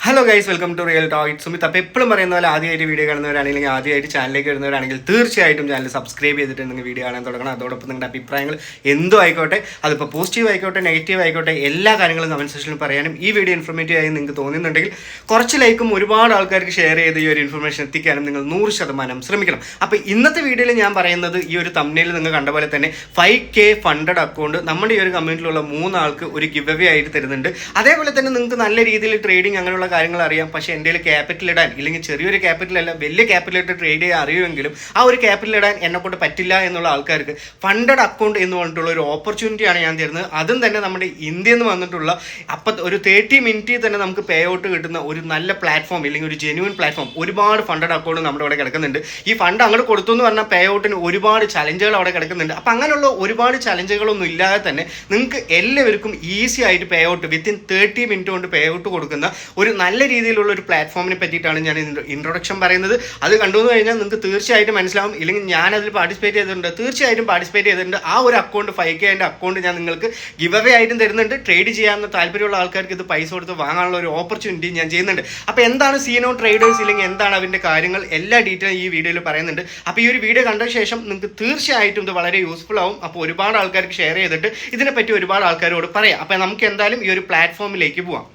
Hello guys, welcome to real talk. Sumith. അപ്പോൾ എപ്പോഴും പറയുന്ന പോലെ ആദ്യമായിട്ട് വീഡിയോ കാണുന്നവരാണെങ്കിൽ ആദ്യമായിട്ട് ചാനലിലേക്ക് വരുന്നവരാണെങ്കിൽ തീർച്ചയായിട്ടും ചാനൽ സബ്സ്ക്രൈബ് ചെയ്തിട്ട് നിങ്ങൾ വീഡിയോ കാണാൻ തുടങ്ങണം. അതോടൊപ്പം നിങ്ങളുടെ അഭിപ്രായങ്ങൾ എന്തും ആയിക്കോട്ടെ, അതിപ്പോൾ പോസിറ്റീവ് ആയിക്കോട്ടെ നെഗറ്റീവ് ആയിക്കോട്ടെ, എല്ലാ കാര്യങ്ങളും കമൻറ്റ് സെക്ഷനിൽ പറയാനും ഈ വീഡിയോ ഇൻഫോർമേറ്റീവ് ആയി നിങ്ങൾക്ക് തോന്നുന്നുണ്ടെങ്കിൽ കുറച്ച് ലൈക്കും ഒരുപാട് ആൾക്കാർക്ക് ഷെയർ ചെയ്ത് ഈ ഒരു ഇൻഫർമേഷൻ എത്തിക്കാനും നിങ്ങൾ 100% ശ്രമിക്കണം. അപ്പോൾ ഇന്നത്തെ വീഡിയോയിൽ ഞാൻ പറയുന്നത് ഈ ഒരു തംബ്നെയിൽ നിങ്ങൾ കണ്ട പോലെ തന്നെ 5K ഫണ്ടഡ് അക്കൗണ്ട് നമ്മുടെ ഈ ഒരു കമ്മ്യൂണിറ്റിയിലുള്ള 3 ആൾക്ക് ഒരു ഗിവ് അവേ ആയിട്ട് തരുന്നുണ്ട്. അതേപോലെ തന്നെ നിങ്ങൾക്ക് നല്ല രീതിയിൽ ട്രേഡിംഗ് അങ്ങനെയുള്ള കാര്യങ്ങൾ അറിയാം. പക്ഷേ എൻ്റെ ക്യാപിറ്റൽ ഇടാൻ, ഇല്ലെങ്കിൽ ചെറിയൊരു ക്യാപിറ്റൽ അല്ല വലിയ ക്യാപിറ്റൽ ഇട്ട് ട്രേഡ് ചെയ്യാൻ അറിയുമെങ്കിലും ആ ഒരു ക്യാപിറ്റൽ ഇടാൻ എന്നെ കൊണ്ട് പറ്റില്ല എന്നുള്ള ആൾക്കാർക്ക് ഫണ്ടഡ് അക്കൗണ്ട് എന്ന് പറഞ്ഞിട്ടുള്ള ഒരു ഓപ്പർച്യൂണിറ്റിയാണ് ഞാൻ തരുന്നത്. അതും തന്നെ നമ്മുടെ ഇന്ത്യയിൽ നിന്ന് വന്നിട്ടുള്ള ഒരു 30 മിനിറ്റിൽ തന്നെ നമുക്ക് പേ ഔട്ട് കിട്ടുന്ന ഒരു നല്ല പ്ലാറ്റ്ഫോം, ഇല്ലെങ്കിൽ ഒരു ജെന്യൂൻ പ്ലാറ്റ്ഫോം. ഒരുപാട് ഫണ്ടഡ് അക്കൗണ്ട് നമ്മുടെ ഇവിടെ കിടക്കുന്നുണ്ട്. ഈ ഫണ്ട് അങ്ങോട്ട് കൊടുത്തു എന്ന് പറഞ്ഞാൽ പേ ഔട്ടിന് ഒരുപാട് ചലഞ്ചുകൾ അവിടെ കിടക്കുന്നുണ്ട്. അപ്പം അങ്ങനെയുള്ള ഒരുപാട് ചലഞ്ചുകളൊന്നും ഇല്ലാതെ തന്നെ നിങ്ങൾക്ക് എല്ലാവർക്കും ഈസി ആയിട്ട് പേ ഔട്ട് വിത്തിൻ 30 മിനിറ്റ് കൊണ്ട് പേ ഔട്ട് കൊടുക്കുന്ന ഒരു നല്ല രീതിയിലുള്ള ഒരു പ്ലാറ്റ്ഫോമിനെ പറ്റിയിട്ടാണ് ഞാൻ ഇൻട്രൊഡക്ഷൻ പറയുന്നത്. അത് കണ്ടുവന്നു കഴിഞ്ഞാൽ നിങ്ങൾക്ക് തീർച്ചയായിട്ടും മനസ്സിലാവും. ഇല്ലെങ്കിൽ ഞാൻ അതിൽ പാർട്ടിസിപ്പേറ്റ് ചെയ്തിട്ടുണ്ട്, തീർച്ചയായിട്ടും പാർട്ടിസിപ്പേറ്റ് ചെയ്തിട്ടുണ്ട്. ആ ഒരു അക്കൗണ്ട് 5K അക്കൗണ്ട് ഞാൻ നിങ്ങൾക്ക് ഗിവ് അവേ ആയിട്ടും തരുന്നുണ്ട്. ട്രേഡ് ചെയ്യാവുന്ന താല്പര്യമുള്ള ആൾക്കാർക്ക് ഇത് പൈസ കൊടുത്ത് വാങ്ങാനുള്ള ഒരു ഓപ്പർച്യൂണിറ്റി ഞാൻ ചെയ്യുന്നുണ്ട്. അപ്പോൾ എന്താണ് സീനോ ട്രേഡേഴ്സ്, ഇല്ലെങ്കിൽ എന്താണ് അതിൻ്റെ കാര്യങ്ങൾ, എല്ലാ ഡീറ്റെയിലും ഈ വീഡിയോയിൽ പറയുന്നുണ്ട്. അപ്പോൾ ഈ ഒരു വീഡിയോ കണ്ട ശേഷം നിങ്ങൾക്ക് തീർച്ചയായിട്ടും ഇത് വളരെ യൂസ്ഫുൾ ആവും. അപ്പോൾ ഒരുപാട് ആൾക്കാർക്ക് ഷെയർ ചെയ്തിട്ട് ഇതിനെപ്പറ്റി ഒരുപാട് ആൾക്കാരോട് പറയാം. അപ്പോൾ നമുക്ക് എന്തായാലും ഈ ഒരു പ്ലാറ്റ്ഫോമിലേക്ക് പോവാം.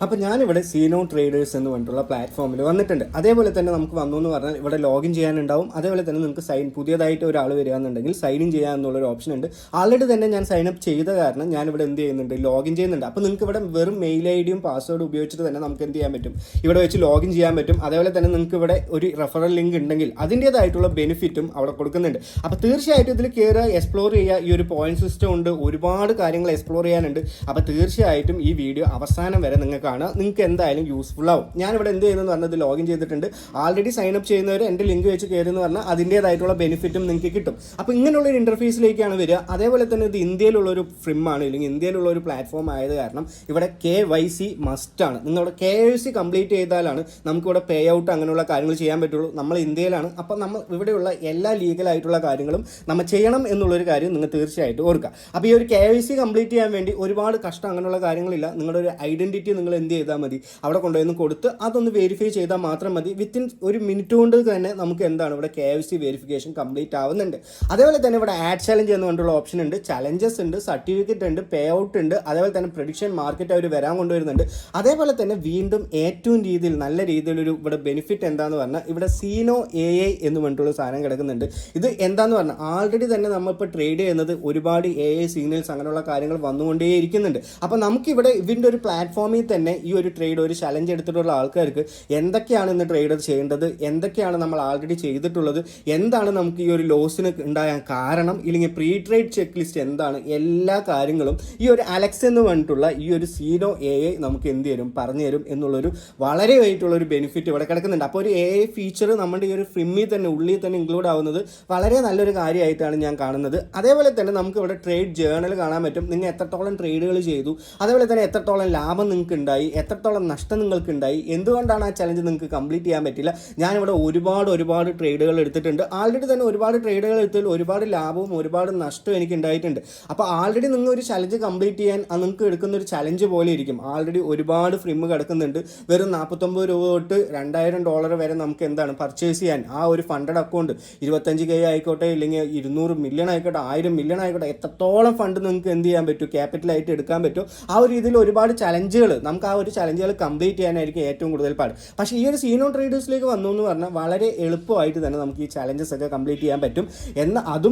അപ്പോൾ ഞാനിവിടെ സീനോ ട്രേഡേഴ്സ് എന്ന് പറഞ്ഞിട്ടുള്ള പ്ലാറ്റ്ഫോമിൽ വന്നിട്ടുണ്ട്. അതേപോലെ തന്നെ നമുക്ക് വന്നു എന്ന് പറഞ്ഞാൽ ഇവിടെ ലോഗിൻ ചെയ്യാനുണ്ടാവും. അതേപോലെ തന്നെ നിങ്ങൾക്ക് പുതിയതായിട്ട് ഒരാൾ വരികയാണെന്നുണ്ടെങ്കിൽ സൈൻ ഇൻ ചെയ്യാമെന്നുള്ളൊരു ഓപ്ഷൻ ഉണ്ട്. ആൾറെഡി തന്നെ ഞാൻ സൈൻ അപ്പ് ചെയ്ത കാരണം ഞാനിവിടെ എന്ത് ചെയ്യുന്നുണ്ട്, ലോഗിൻ ചെയ്യുന്നുണ്ട്. അപ്പോൾ നിങ്ങൾക്ക് ഇവിടെ വെറും മെയിൽ ഐഡിയും പാസ്വേഡും ഉപയോഗിച്ചിട്ട് തന്നെ നമുക്ക് എന്ത് ചെയ്യാൻ പറ്റും, ഇവിടെ വെച്ച് ലോഗിൻ ചെയ്യാൻ പറ്റും. അതേപോലെ തന്നെ നിങ്ങൾക്ക് ഇവിടെ ഒരു റെഫറൽ ലിങ്ക് ഉണ്ടെങ്കിൽ അതിൻ്റേതായിട്ടുള്ള ബെനിഫിറ്റും അവിടെ കൊടുക്കുന്നുണ്ട്. അപ്പോൾ തീർച്ചയായിട്ടും ഇതിൽ കയറുക, എക്സ്പ്ലോർ ചെയ്യുക. ഈ ഒരു പോയിന്റ് സിസ്റ്റം ഉണ്ട്, ഒരുപാട് കാര്യങ്ങൾ എക്സ്പ്ലോർ ചെയ്യാനുണ്ട്. അപ്പോൾ തീർച്ചയായിട്ടും ഈ വീഡിയോ അവസാനം വരെ നിങ്ങൾക്ക് നിങ്ങൾക്ക് എന്തായാലും യൂസ്ഫുൾ ആവും. ഞാനിവിടെ എന്ത് ചെയ്യുന്നതെന്ന് പറഞ്ഞാൽ ലോഗിൻ ചെയ്തിട്ടുണ്ട്. ആൾറെഡി സൈൻ അപ്പ് ചെയ്യുന്നവർ എൻ്റെ ലിങ്ക് വെച്ച് കയറുമെന്ന് പറഞ്ഞാൽ അതിൻ്റേതായിട്ടുള്ള ബെനിഫിറ്റും നിങ്ങൾക്ക് കിട്ടും. അപ്പോൾ ഇങ്ങനെയുള്ളൊരു ഇൻ്റർഫേസിലേക്കാണ് വരിക. അതേപോലെ തന്നെ ഇത് ഇന്ത്യയിലുള്ളൊരു ഫ്രിമാണ്, ഇല്ലെങ്കിൽ ഇന്ത്യയിലുള്ള ഒരു പ്ലാറ്റ്ഫോം ആയത് കാരണം ഇവിടെ KYC മസ്റ്റാണ്. നിങ്ങളുടെ KYC കംപ്ലീറ്റ് ചെയ്താലാണ് നമുക്കിവിടെ പേ ഔട്ട് അങ്ങനെയുള്ള കാര്യങ്ങൾ ചെയ്യാൻ പറ്റുള്ളൂ. നമ്മൾ ഇന്ത്യയിലാണ്. അപ്പോൾ നമ്മൾ ഇവിടെയുള്ള എല്ലാ ലീഗലായിട്ടുള്ള കാര്യങ്ങളും നമ്മൾ ചെയ്യണം എന്നുള്ളൊരു കാര്യം നിങ്ങൾ തീർച്ചയായിട്ടും ഓർക്കുക. അപ്പോൾ ഈ ഒരു KYC കംപ്ലീറ്റ് ചെയ്യാൻ വേണ്ടി ഒരുപാട് കഷ്ടം അങ്ങനെയുള്ള കാര്യങ്ങളില്ല. നിങ്ങളുടെ ഒരു ഐഡൻറ്റിറ്റി നിങ്ങൾ എന്ത് ചെയ്താൽ മതി, അവിടെ കൊണ്ടുവന്ന് കൊടുത്ത് അതൊന്ന് വെരിഫൈ ചെയ്താൽ മാത്രം മതി. വിത്തിൻ ഒരു മിനിറ്റ് കൊണ്ട് തന്നെ നമുക്ക് എന്താണ് ഇവിടെ KYC വെരിഫിക്കേഷൻ കംപ്ലീറ്റ് ആവുന്നുണ്ട്. അതേപോലെ തന്നെ ഇവിടെ ആഡ് ചലഞ്ച് എന്ന് പറഞ്ഞിട്ടുള്ള ഓപ്ഷൻ ഉണ്ട്, ചലഞ്ചസ് ഉണ്ട്, സർട്ടിഫിക്കറ്റ് ഉണ്ട്, പേ ഔട്ട് ഉണ്ട്. അതേപോലെ തന്നെ പ്രഡിക്ഷൻ മാർക്കറ്റ് അവർ വരാൻ കൊണ്ടുവരുന്നുണ്ട്. അതേപോലെ തന്നെ വീണ്ടും ഏറ്റവും നല്ല രീതിയിലൊരു ഇവിടെ ബെനിഫിറ്റ് എന്താണെന്ന് പറഞ്ഞാൽ ഇവിടെ സീനോ AI എന്ന് പറഞ്ഞിട്ടുള്ള സാധനം കിടക്കുന്നുണ്ട്. ഇത് എന്താണെന്ന് പറഞ്ഞാൽ ആൾറെഡി തന്നെ നമ്മളിപ്പോൾ ട്രേഡ് ചെയ്യുന്നത് ഒരുപാട് AI സിഗ്നൽസ് അങ്ങനെയുള്ള കാര്യങ്ങൾ വന്നുകൊണ്ടേയിരിക്കുന്നുണ്ട്. അപ്പോൾ നമുക്കിവിടെ ഇതിൻ്റെ ഒരു പ്ലാറ്റ്ഫോമിൽ തന്നെ ഈ ഒരു ട്രേഡ്, ഒരു ചലഞ്ച് എടുത്തിട്ടുള്ള ആൾക്കാർക്ക് എന്തൊക്കെയാണ് ഇന്ന് ട്രേഡ് ചെയ്യേണ്ടത്, എന്തൊക്കെയാണ് നമ്മൾ ആൾറെഡി ചെയ്തിട്ടുള്ളത്, എന്താണ് നമുക്ക് ഈ ഒരു ലോസിന് ഉണ്ടാകാൻ കാരണം, ഇല്ലെങ്കിൽ പ്രീ ട്രേഡ് ചെക്ക് ലിസ്റ്റ് എന്താണ്, എല്ലാ കാര്യങ്ങളും ഈ ഒരു അലക്സ് എന്ന് പറഞ്ഞിട്ടുള്ള ഈ ഒരു സീനോ AI നമുക്ക് എന്ത് തരും, പറഞ്ഞു തരും എന്നുള്ളൊരു വളരെ ആയിട്ടുള്ളൊരു ബെനിഫിറ്റ് ഇവിടെ കിടക്കുന്നുണ്ട്. അപ്പോൾ ഒരു AI ഫീച്ചർ നമ്മുടെ ഈ ഒരു ഫ്രിമ്മിൽ തന്നെ ഉള്ളിൽ തന്നെ ഇൻക്ലൂഡ് ആവുന്നത് വളരെ നല്ലൊരു കാര്യമായിട്ടാണ് ഞാൻ കാണുന്നത്. അതേപോലെ തന്നെ നമുക്ക് ഇവിടെ ട്രേഡ് ജേർണൽ കാണാൻ പറ്റും. നിങ്ങൾ എത്രത്തോളം ട്രേഡുകൾ ചെയ്തു, അതേപോലെ തന്നെ എത്രത്തോളം ലാഭം നിങ്ങൾക്ക് ഉണ്ടായി, എത്രത്തോളം നഷ്ടം നിങ്ങൾക്ക് ഉണ്ടായി, എന്തുകൊണ്ടാണ് ആ ചലഞ്ച് നിങ്ങൾക്ക് കംപ്ലീറ്റ് ചെയ്യാൻ പറ്റില്ല. ഞാനിവിടെ ഒരുപാട് ട്രേഡുകൾ എടുത്തിട്ടുണ്ട്. ആൾറെഡി തന്നെ ഒരുപാട് ട്രേഡുകൾ എടുത്തതിൽ ഒരുപാട് ലാഭവും ഒരുപാട് നഷ്ടവും എനിക്ക് ഉണ്ടായിട്ടുണ്ട്. അപ്പോൾ ആൾറെഡി നിങ്ങൾ ഒരു ചലഞ്ച് കംപ്ലീറ്റ് ചെയ്യാൻ നിങ്ങൾക്ക് എടുക്കുന്ന ഒരു ചലഞ്ച് പോലെ ഇരിക്കും. ആൾറെഡി ഒരുപാട് ഫ്രിം കിടക്കുന്നുണ്ട്. വെറും 49 രൂപ തൊട്ട് $2000 വരെ നമുക്ക് എന്താണ് പർച്ചേസ് ചെയ്യാൻ ആ ഒരു ഫണ്ടഡ് അക്കൗണ്ട്. 25K ആയിക്കോട്ടെ, ഇല്ലെങ്കിൽ 200 മില്യൺ ആയിക്കോട്ടെ, 1000 മില്യൺ ആയിക്കോട്ടെ, എത്രത്തോളം ഫണ്ട് നിങ്ങൾക്ക് എന്ത് ചെയ്യാൻ പറ്റും, ക്യാപിറ്റലായിട്ട് എടുക്കാൻ പറ്റും. ആ ഒരു രീതിയിൽ ഒരുപാട് ചലഞ്ചുകൾ നമുക്ക് ആ ഒരു ചലഞ്ചുകൾ കംപ്ലീറ്റ് ചെയ്യാനായിരിക്കും ഏറ്റവും കൂടുതൽ പാട്. പക്ഷേ ഈ ഒരു സീനോ ട്രേഡേഴ്സിലേക്ക് വന്നു എന്ന് പറഞ്ഞാൽ വളരെ എളുപ്പമായിട്ട് തന്നെ നമുക്ക് ഈ ചലഞ്ചസ് ഒക്കെ കംപ്ലീറ്റ് ചെയ്യാൻ പറ്റും. എന്നാൽ അത്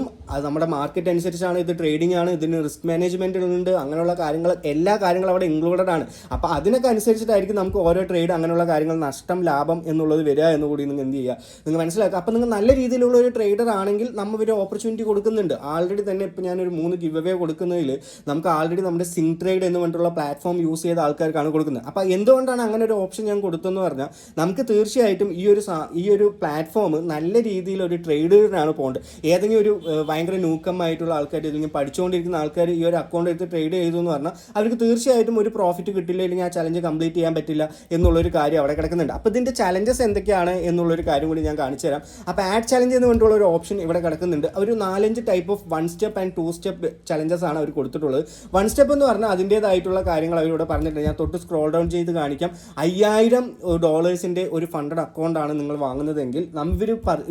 നമ്മുടെ മാർക്കറ്റ് അനുസരിച്ചാണ്. ഇത് ട്രേഡിംഗ് ആണ്, ഇതിന് റിസ്ക് മാനേജ്മെൻറ്റ് ഉണ്ട്, അങ്ങനെയുള്ള കാര്യങ്ങൾ എല്ലാ കാര്യങ്ങളും അവിടെ ഇൻക്ലൂഡഡ് ആണ്. അപ്പോൾ അതിനൊക്കെ അനുസരിച്ചിട്ടായിരിക്കും നമുക്ക് ഓരോ ട്രേഡ് അങ്ങനെയുള്ള കാര്യങ്ങൾ നഷ്ടം ലാഭം എന്നുള്ളത് വരിക എന്നുകൂടി നിങ്ങൾ എന്ത് ചെയ്യുക, നിങ്ങൾ മനസ്സിലാക്കുക. അപ്പോൾ നിങ്ങൾ നല്ല രീതിയിലുള്ള ഒരു ട്രേഡർ ആണെങ്കിൽ നമ്മൾ ഒരു ഓപ്പർച്യൂണിറ്റി കൊടുക്കുന്നുണ്ട്. ആൾറെഡി തന്നെ ഇപ്പോൾ ഞാനൊരു 3 ഗിവ് അവേ കൊടുക്കുന്നതിൽ നമുക്ക് ആൾറെഡി നമ്മുടെ സിങ്ക് ട്രേഡ് എന്ന് പറഞ്ഞിട്ടുള്ള പ്ലാറ്റ്ഫോം യൂസ് ചെയ്ത ആൾക്കാർക്കാണ് കൊടുക്കുന്നത്. അപ്പോൾ എന്തുകൊണ്ടാണ് അങ്ങനെ ഒരു ഓപ്ഷൻ ഞാൻ കൊടുത്തതെന്ന് പറഞ്ഞാൽ നമുക്ക് തീർച്ചയായിട്ടും ഈ ഒരു പ്ലാറ്റ്ഫോം നല്ല രീതിയിൽ ഒരു ട്രേഡറിനാണ് പോകേണ്ടത്. ഏതെങ്കിലും ഒരു ഭയങ്കര ന്യൂക്കമായിട്ടുള്ള ആൾക്കാർ, അല്ലെങ്കിൽ പഠിച്ചുകൊണ്ടിരിക്കുന്ന ആൾക്കാർ ഈ ഒരു അക്കൗണ്ട് എടുത്ത് ട്രേഡ് ചെയ്തു എന്ന് പറഞ്ഞാൽ അവർക്ക് തീർച്ചയായിട്ടും ഒരു പ്രോഫിറ്റ് കിട്ടില്ല, അല്ലെങ്കിൽ ആ ചലഞ്ച് കംപ്ലീറ്റ് ചെയ്യാൻ പറ്റില്ല എന്നുള്ളൊരു കാര്യം അവിടെ കിടക്കുന്നുണ്ട്. അപ്പോൾ ഇതിൻ്റെ ചലഞ്ചസ് എന്തൊക്കെയാണ് എന്നുള്ളൊരു കാര്യം കൂടി ഞാൻ കാണിച്ചു തരാം. അപ്പോൾ ആഡ് ചലഞ്ച് എന്ന് പറഞ്ഞിട്ടുള്ള ഒരു ഓപ്ഷൻ ഇവിടെ കിടക്കുന്നുണ്ട്. ഒരു 4-5 type of 1 step and 2 step challenges ആണ് അവർ കൊടുത്തിട്ടുള്ളത്. 1 സ്റ്റെപ്പ് എന്ന് പറഞ്ഞാൽ അതിൻ്റേതായിട്ടുള്ള കാര്യങ്ങൾ അവരിവിടെ പറഞ്ഞിട്ടുണ്ട്. ഞാൻ തൊട്ട് സ്ക്രോൾ ഡൗൺ ചെയ്ത് കാണിക്കാം. $5,000 ഒരു ഫണ്ടഡ് അക്കൗണ്ടാണ് നിങ്ങൾ വാങ്ങുന്നതെങ്കിൽ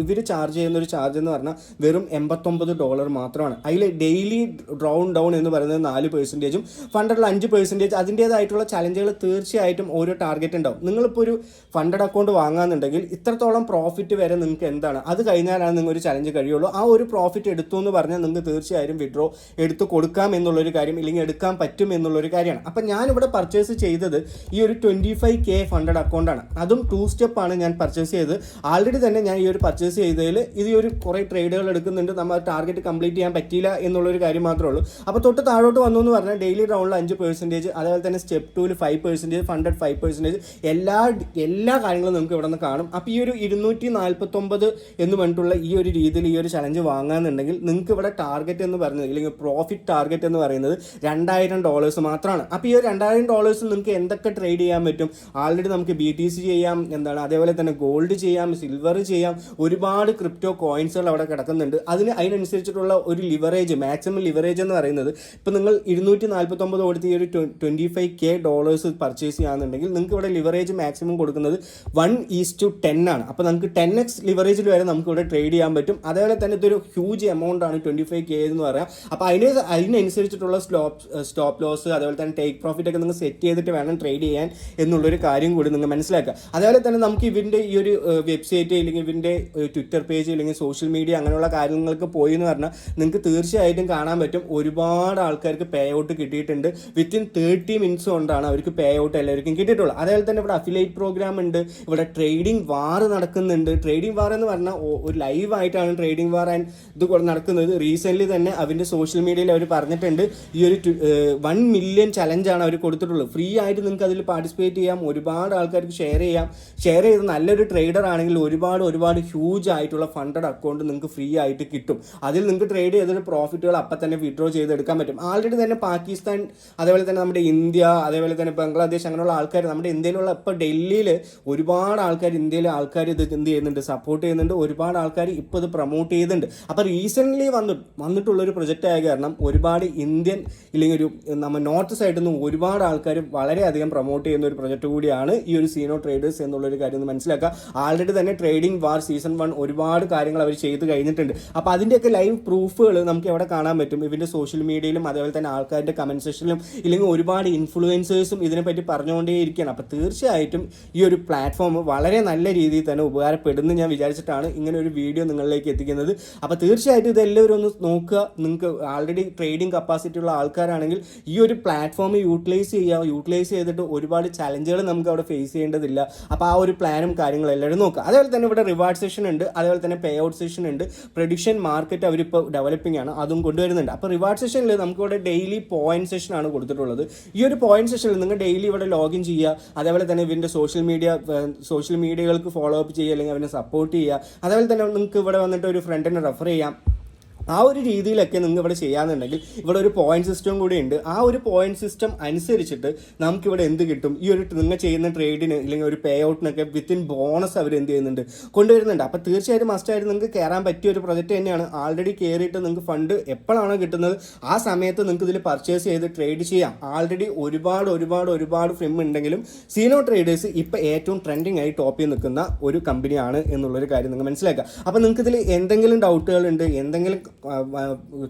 ഇവർ ചാർജ് ചെയ്യുന്ന ഒരു ചാർജ് എന്ന് പറഞ്ഞാൽ വെറും $89 മാത്രമാണ്. അതിൽ ഡെയിലി ഡൗൺ എന്ന് പറയുന്നത് 4%, ഫണ്ടഡിൽ 5%. അതിൻ്റേതായിട്ടുള്ള ചലഞ്ചുകൾ തീർച്ചയായിട്ടും ഓരോ ടാർഗറ്റ് ഉണ്ടാവും. നിങ്ങളിപ്പോൾ ഒരു ഫണ്ടഡ് അക്കൗണ്ട് വാങ്ങാന്നുണ്ടെങ്കിൽ ഇത്രത്തോളം പ്രോഫിറ്റ് വരെ നിങ്ങൾക്ക് എന്താണ്, അത് കഴിഞ്ഞാലാണ് നിങ്ങൾ ഒരു ചലഞ്ച് കഴിയുള്ളൂ. ആ ഒരു പ്രോഫിറ്റ് എടുത്തു എന്ന് പറഞ്ഞാൽ നിങ്ങൾക്ക് തീർച്ചയായും വിഡ്രോ എടുത്ത് കൊടുക്കാം എന്നുള്ളൊരു കാര്യം, ഇല്ലെങ്കിൽ എടുക്കാൻ പറ്റും എന്നുള്ളൊരു കാര്യമാണ്. അപ്പം ഞാനിവിടെ പർച്ചേസ് ചെയ്തത് ഈ ഒരു 25K ഫണ്ടഡ് അക്കൗണ്ടാണ്. അതും 2 സ്റ്റെപ്പാണ് ഞാൻ പർച്ചേസ് ചെയ്തത്. ആൾറെഡി തന്നെ ഞാൻ ഈ ഒരു പർച്ചേസ് ചെയ്തതിൽ ഇത് ഒരു കുറേ ട്രേഡുകൾ എടുക്കുന്നുണ്ട്. നമ്മൾ ടാർഗറ്റ് കംപ്ലീറ്റ് ചെയ്യാൻ പറ്റിയില്ല എന്നുള്ളൊരു കാര്യം മാത്രമേ ഉള്ളൂ. അപ്പോൾ തൊട്ട് താഴോട്ട് വന്നു എന്ന് പറഞ്ഞാൽ ഡെയിലി റൗണ്ടിൽ 5%, അതേപോലെ തന്നെ സ്റ്റെപ്പ് 2 5%, ഫണ്ടഡ് 5%, എല്ലാ കാര്യങ്ങളും നമുക്ക് ഇവിടെ നിന്ന് കാണും. അപ്പോൾ ഈ ഒരു 249 എന്ന് പറഞ്ഞിട്ടുള്ള ഈ ഒരു രീതിയിൽ ഈ ഒരു ചലഞ്ച് വാങ്ങാന്നുണ്ടെങ്കിൽ നിങ്ങൾക്ക് ഇവിടെ ടാർഗറ്റ് എന്ന് പറയുന്നത്, ഇല്ലെങ്കിൽ പ്രോഫിറ്റ് ടാർഗറ്റ് എന്ന് പറയുന്നത് $2,000 മാത്രമാണ്. അപ്പോൾ ഈ ഒരു $2,000 നിങ്ങൾക്ക് എന്തൊക്കെ ട്രേഡ് ചെയ്യാൻ പറ്റും? ആൾറെഡി നമുക്ക് BTC ചെയ്യാം, അതേപോലെ തന്നെ ഗോൾഡ് ചെയ്യാം, സിൽവർ ചെയ്യാം, ഒരുപാട് ക്രിപ്റ്റോ കോയിൻസുകൾ അവിടെ കിടക്കുന്നുണ്ട്. അതിനനുസരിച്ചിട്ടുള്ള ഒരു ലിവറേജ്, മാക്സിമം ലിവറേജ് എന്ന് പറയുന്നത്, ഇപ്പോൾ നിങ്ങൾ 249 കൊടുത്ത് ഈ ഒരു $25K പർച്ചേസ് ചെയ്യാന്നുണ്ടെങ്കിൽ നിങ്ങൾക്ക് ഇവിടെ ലിവറേജ് മാക്സിമം കൊടുക്കുന്നത് 1:10 ആണ്. അപ്പോൾ നമുക്ക് 10x ലിവറേജിൽ വരെ നമുക്ക് ഇവിടെ ട്രേഡ് ചെയ്യാൻ പറ്റും. അതേപോലെ തന്നെ ഇതൊരു ഹ്യൂജ് എമൗണ്ട് ആണ് 25K എന്ന് പറയാം. അപ്പോൾ അതിനനുസരിച്ചിട്ടുള്ള സ്റ്റോപ്പ് ലോസ്, അതേപോലെ തന്നെ ടേക്ക് പ്രോഫിറ്റ് ഒക്കെ നിങ്ങൾ സെറ്റ് ചെയ്തിട്ട് വേണം ട്രേഡ് ചെയ്യാൻ എന്നുള്ളൊരു കാര്യം കൂടി നിങ്ങൾ മനസ്സിലാക്കുക. അതേപോലെ തന്നെ നമുക്ക് ഇവൻ്റെ ഈ ഒരു വെബ്സൈറ്റ്, അല്ലെങ്കിൽ ഇവൻ്റെ ട്വിറ്റർ പേജ്, അല്ലെങ്കിൽ സോഷ്യൽ മീഡിയ അങ്ങനെയുള്ള കാര്യങ്ങൾക്ക് പോയി എന്ന് പറഞ്ഞാൽ നിങ്ങൾക്ക് തീർച്ചയായിട്ടും കാണാൻ പറ്റും ഒരുപാട് ആൾക്കാർക്ക് പേ ഔട്ട് കിട്ടിയിട്ടുണ്ട്. വിത്തിൻ 30 മിനിറ്റ്സ് കൊണ്ടാണ് അവർക്ക് പേ ഔട്ട് എല്ലാവർക്കും കിട്ടിയിട്ടുള്ളത്. അതേപോലെ തന്നെ ഇവിടെ അഫിലിയേറ്റ് പ്രോഗ്രാം ഉണ്ട്, ഇവിടെ ട്രേഡിംഗ് വാർ നടക്കുന്നുണ്ട്. ട്രേഡിംഗ് വാർ എന്ന് പറഞ്ഞാൽ ഒരു ലൈവ് ആയിട്ടാണ് ട്രേഡിംഗ് വാർ ഇത് നടക്കുന്നത്. റീസെൻ്റ്ലി തന്നെ അവൻ്റെ സോഷ്യൽ മീഡിയയിൽ അവർ പറഞ്ഞിട്ടുണ്ട് ഈ ഒരു 1 മില്യൺ ചലഞ്ചാണ് അവർ കൊടുത്തിട്ടുള്ളത്. ഫ്രീ ആയിട്ട് നിങ്ങൾക്ക് അതിൽ പാർട്ടിസിപ്പേറ്റ് ചെയ്യാം, ഒരുപാട് ആൾക്കാർക്ക് ഷെയർ ചെയ്ത് നല്ലൊരു ട്രേഡർ ആണെങ്കിൽ ഒരുപാട് ഹ്യൂജ് ആയിട്ടുള്ള ഫണ്ടഡ് അക്കൗണ്ട് നിങ്ങൾക്ക് ഫ്രീ ആയിട്ട് കിട്ടും. അതിൽ നിങ്ങൾക്ക് ട്രേഡ് ചെയ്തിട്ട് പ്രോഫിറ്റുകൾ അപ്പം തന്നെ വിഡ്രോ ചെയ്തെടുക്കാൻ പറ്റും. ആൾറെഡി തന്നെ പാകിസ്ഥാൻ, അതേപോലെ തന്നെ നമ്മുടെ ഇന്ത്യ, അതേപോലെ തന്നെ ബംഗ്ലാദേശ് അങ്ങനെയുള്ള ആൾക്കാർ, നമ്മുടെ ഇന്ത്യയിലുള്ള ഇപ്പോൾ ഡൽഹിയിൽ ഒരുപാട് ആൾക്കാർ, ഇന്ത്യയിലെ ആൾക്കാർ ഇത് എന്ത് ചെയ്യുന്നുണ്ട്, സപ്പോർട്ട് ചെയ്യുന്നുണ്ട്. ഒരുപാട് ആൾക്കാർ ഇപ്പോൾ ഇത് പ്രൊമോട്ട് ചെയ്യുന്നുണ്ട്. അപ്പോൾ റീസെൻ്റ്ലി വന്നിട്ടുള്ളൊരു പ്രൊജക്റ്റ് ആയ കാരണം ഒരുപാട് ഇന്ത്യൻ, ഇല്ലെങ്കിൽ ഒരു നമ്മൾ നോർത്ത് സൈഡിൽ നിന്ന് ഒരുപാട് ആൾക്കാർ വളരെയധികം പ്രൊമോട്ട് ചെയ്യുന്ന ഒരു പ്രൊജക്റ്റ് കൂടിയാണ് ഈ ഒരു സീനോ ട്രേഡേഴ്സ് എന്നുള്ളൊരു കാര്യം ഒന്ന് മനസ്സിലാക്കുക. ആൾറെഡി തന്നെ ട്രേഡിംഗ് വാർ സീസൺ 1 ഒരുപാട് കാര്യങ്ങൾ അവർ ചെയ്ത് കഴിഞ്ഞിട്ടുണ്ട്. അപ്പോൾ അതിൻ്റെയൊക്കെ ലൈവ് പ്രൂഫുകൾ നമുക്ക് എവിടെ കാണാൻ പറ്റും? ഇവൻ്റെ സോഷ്യൽ മീഡിയയിലും അതേപോലെ തന്നെ ആൾക്കാരുടെ കമൻറ്റ് സെക്ഷനിലും, ഇല്ലെങ്കിൽ ഒരുപാട് ഇൻഫ്ലുവൻസേഴ്സും ഇതിനെപ്പറ്റി പറഞ്ഞുകൊണ്ടേയിരിക്കുകയാണ്. അപ്പോൾ തീർച്ചയായിട്ടും ഈ ഒരു പ്ലാറ്റ്ഫോം വളരെ നല്ല രീതിയിൽ തന്നെ ഉപകാരപ്പെടുന്നു ഞാൻ വിചാരിച്ചിട്ടാണ് ഇങ്ങനെ ഒരു വീഡിയോ നിങ്ങളിലേക്ക് എത്തിക്കുന്നത്. അപ്പോൾ തീർച്ചയായിട്ടും ഇതെല്ലാവരും ഒന്ന് നോക്കുക. നിങ്ങൾക്ക് ആൾറെഡി ട്രേഡിംഗ് കപ്പാസിറ്റി ഉള്ള ആൾക്കാരാണെങ്കിൽ ഈ ഒരു പ്ലാറ്റ്ഫോം യൂട്ടിലൈസ് ചെയ്തിട്ട് ഒരുപാട് ചലഞ്ചുകൾ നമുക്ക് അവിടെ ഫേസ് ചെയ്യേണ്ടതില്ല. അപ്പോൾ ആ ഒരു പ്ലാനും കാര്യങ്ങളും എല്ലാവരും നോക്കുക. അതേപോലെ തന്നെ ഇവിടെ റിവാർഡ് സെഷൻ ഉണ്ട്, അതേപോലെ തന്നെ പേ ഔട്ട് സെഷൻ ഉണ്ട്. പ്രഡിക്ഷൻ മാർക്കറ്റ് അവരിപ്പോൾ ഡെവലപ്പിംഗ് ആണ്, അതും കൊണ്ടുവരുന്നുണ്ട്. അപ്പോൾ റിവാർഡ് സെഷനിൽ നമുക്കിവിടെ ഡെയിലി പോയിന്റ് സെഷൻ ആണ് കൊടുത്തിട്ടുള്ളത്. ഈ ഒരു പോയിന്റ് സെഷനിൽ നിങ്ങൾ ഡെയിലി ഇവിടെ ലോഗിൻ ചെയ്യുക, അതേപോലെ തന്നെ ഇവൻ്റെ സോഷ്യൽ മീഡിയകൾക്ക് ഫോളോ അപ്പ് ചെയ്യുക, അല്ലെങ്കിൽ അവനെ സപ്പോർട്ട് ചെയ്യുക. അതേപോലെ തന്നെ നിങ്ങൾക്ക് ഇവിടെ വന്നിട്ട് ഒരു ഫ്രണ്ടിനെ റെഫർ ചെയ്യാം. ആ ഒരു രീതിയിലൊക്കെ നിങ്ങൾക്ക് ഇവിടെ ചെയ്യാന്നുണ്ടെങ്കിൽ ഇവിടെ ഒരു പോയിന്റ് സിസ്റ്റം കൂടി ഉണ്ട്. ആ ഒരു പോയിന്റ് സിസ്റ്റം അനുസരിച്ചിട്ട് നമുക്കിവിടെ എന്ത് കിട്ടും? ഈ ഒരു നിങ്ങൾ ചെയ്യുന്ന ട്രേഡിന്, അല്ലെങ്കിൽ ഒരു പേ ഔട്ടിനൊക്കെ വിത്തിൻ ബോണസ് അവർ എന്ത് ചെയ്യുന്നുണ്ട്, കൊണ്ടുവരുന്നുണ്ട്. അപ്പോൾ തീർച്ചയായിട്ടും മസ്റ്റായിട്ട് നിങ്ങൾക്ക് കയറാൻ പറ്റിയ ഒരു പ്രൊജക്റ്റ് തന്നെയാണ്. ആൾറെഡി കയറിയിട്ട് നിങ്ങൾക്ക് ഫണ്ട് എപ്പോഴാണോ കിട്ടുന്നത് ആ സമയത്ത് നിങ്ങൾക്ക് ഇതിൽ പർച്ചേസ് ചെയ്ത് ട്രേഡ് ചെയ്യാം. ആൾറെഡി ഒരുപാട് ഫിം ഉണ്ടെങ്കിലും സീനോ ട്രേഡേഴ്സ് ഇപ്പോൾ ഏറ്റവും ട്രെൻഡിങ് ആയി ടോപ്പിൽ നിൽക്കുന്ന ഒരു കമ്പനിയാണ് എന്നുള്ളൊരു കാര്യം നിങ്ങൾ മനസ്സിലാക്കുക. അപ്പോൾ നിങ്ങൾക്ക് ഇതിൽ എന്തെങ്കിലും ഡൗട്ടുകളുണ്ട്, എന്തെങ്കിലും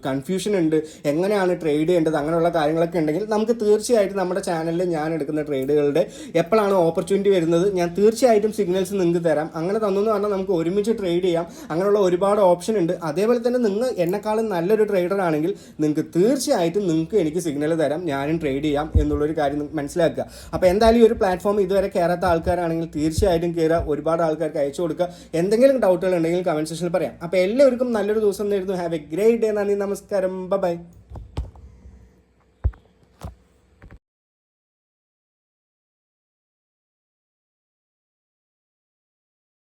കൺഫ്യൂഷൻ ഉണ്ട്, എങ്ങനെയാണ് ട്രേഡ് ചെയ്യേണ്ടത്, അങ്ങനെയുള്ള കാര്യങ്ങളൊക്കെ ഉണ്ടെങ്കിൽ നമുക്ക് തീർച്ചയായിട്ടും നമ്മുടെ ചാനലിൽ ഞാൻ എടുക്കുന്ന ട്രേഡുകളുടെ എപ്പോഴാണ് ഓപ്പർച്യൂണിറ്റി വരുന്നത് ഞാൻ തീർച്ചയായിട്ടും സിഗ്നൽസ് നിങ്ങൾക്ക് തരാം. അങ്ങനെ തന്നു പറഞ്ഞാൽ നമുക്ക് ഒരുമിച്ച് ട്രേഡ് ചെയ്യാം. അങ്ങനെയുള്ള ഒരുപാട് ഓപ്ഷൻ ഉണ്ട്. അതേപോലെ തന്നെ നിങ്ങൾ എന്നെക്കാളും നല്ലൊരു ട്രേഡർ ആണെങ്കിൽ നിങ്ങൾക്ക് തീർച്ചയായിട്ടും എനിക്ക് സിഗ്നൽ തരാം, ഞാനും ട്രേഡ് ചെയ്യാം എന്നുള്ളൊരു കാര്യം മനസ്സിലാക്കുക. അപ്പോൾ എന്തായാലും ഈ ഒരു പ്ലാറ്റ്ഫോം ഇതുവരെ കയറാത്ത ആൾക്കാരാണെങ്കിൽ തീർച്ചയായിട്ടും കയറുക, ഒരുപാട് ആൾക്കാർക്ക് അയച്ചു കൊടുക്കുക. എന്തെങ്കിലും ഡൗട്ടുകൾ ഉണ്ടെങ്കിൽ കമൻറ്റ് സെക്ഷനിൽ പറയാം. അപ്പോൾ എല്ലാവർക്കും നല്ലൊരു ദിവസം നേരുന്നു. Have A great day. നന്ദി, നമസ്കാരം, ബൈ.